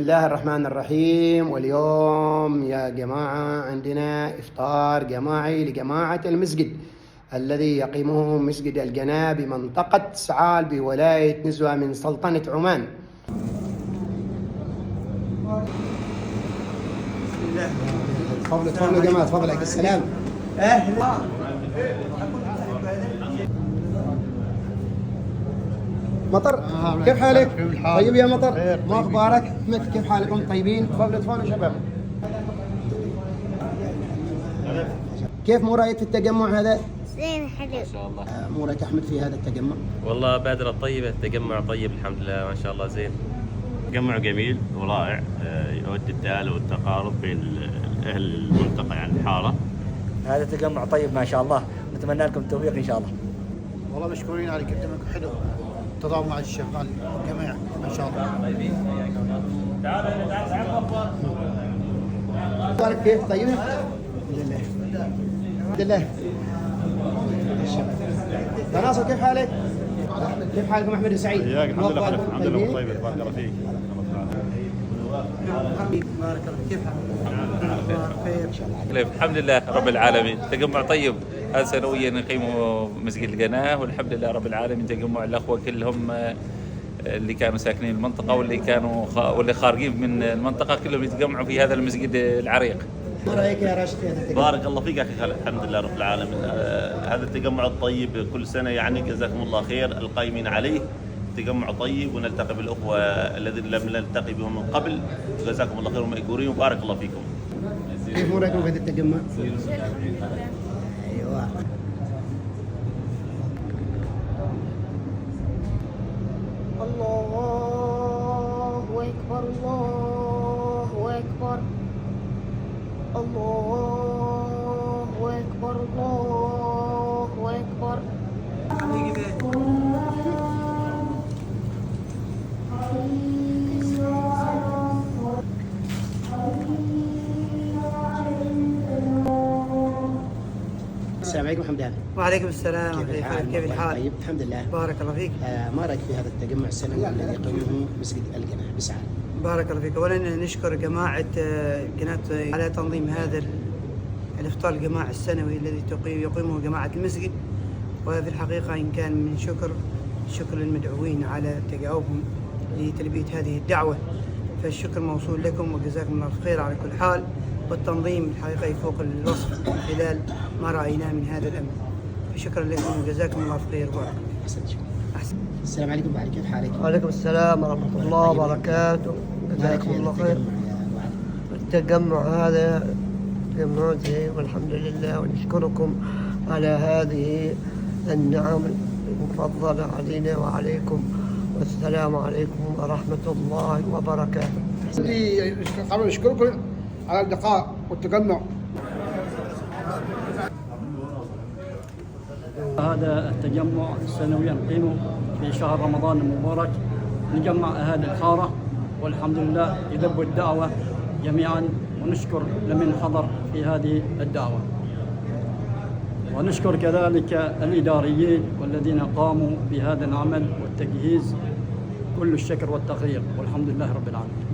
بسم الله الرحمن الرحيم. واليوم يا جماعة عندنا إفطار جماعي لجماعة المسجد الذي يقيمه مسجد الجناه بمنطقة سعال بولاية نزوة من سلطنة عمان. تفضلوا يا جماعة، تفضلوا. عليك السلام. أهلا. مطر، كيف حالك؟ طيب يا مطر، ما اخبارك؟ احمد، كيف حالكم؟ طيبين؟ تفضلوا يا شباب. كيف مو رايك في التجمع هذا؟ زين حلو ما شاء الله. مو رايك احمد في هذا التجمع؟ والله بادرة طيبة، التجمع طيب الحمد لله ما شاء الله زين. تجمع جميل ورائع، يؤدي التآلف والتقارب بين أهل المنطقة يعني الحارة. هذا تجمع طيب ما شاء الله، نتمنى لكم التوفيق ان شاء الله. والله مشكورين على قدامك حلو، تضامن مع الشغال الجميع ما شاء الله. اخبارك كيف؟ طيب؟ الحمد لله. الحمد لله. تناصر، كيف حالك؟ كيف حالكم احمد وسعيد؟ الحمد لله الحمد لله طيب، بارك الله فيك. بارك الله، كيف حالك؟ الحمد لله رب العالمين، تجمع طيب. هذا سنويا نقيمه مسجد الجناه والحمد لله رب العالمين. تجمع الأخوة كلهم اللي كانوا ساكنين المنطقة واللي خارجين من المنطقة كلهم يتجمعوا في هذا المسجد العريق. ما رايك يا راشد في هذا التجمع؟ بارك الله فيك اخي خالد، الحمد لله رب العالمين. هذا التجمع الطيب كل سنه يعني، جزاكم الله خير القائمين عليه. تجمع طيب ونلتقي بالاخوه الذين لم نلتقي بهم من قبل، جزاكم الله خير ومأجورين وبارك الله فيكم. كيف مو رايكم في هذا التجمع؟ ايوه. الله أكبر الله أكبر الله أكبر الله أكبر. السلام عليكم حمدان. وعليكم السلام. كيف الحال؟ طيب الحمد لله. بارك الله فيك. ما رايك في هذا التجمع السنوي الذي يقيمه مسجد الجناه بسعال؟ بارك الله فيك. اولا نشكر جماعه جناه على تنظيم هذا الافطار الجماعي السنوي الذي يقيمه جماعه المسجد، وفي الحقيقه ان كان من شكر للمدعوين على تجاوبهم لتلبيه هذه الدعوه، فالشكر موصول لكم وجزاكم الله الخير على كل حال. والتنظيم الحقيقه يفوق الوصف من خلال ما رايناه من هذا الامر، فشكرا لكم وجزاكم الله الخير وبارك. احسن. السلام عليكم بعد، كيف حالك؟ وعليكم السلام ورحمة الله وبركاته. جزاكم الله خير. التجمع هذا تجمع زين والحمد لله، ونشكركم على هذه النعم المفضلة علينا وعليكم، والسلام عليكم ورحمة الله وبركاته. نشكركم على اللقاء والتجمع. هذا التجمع السنوي نقيمه في شهر رمضان المبارك، نجمع أهالي الحارة والحمد لله يلبوا الدعوة جميعا، ونشكر لمن حضر في هذه الدعوة، ونشكر كذلك الإداريين والذين قاموا بهذا العمل والتجهيز. كل الشكر والتقدير والحمد لله رب العالمين.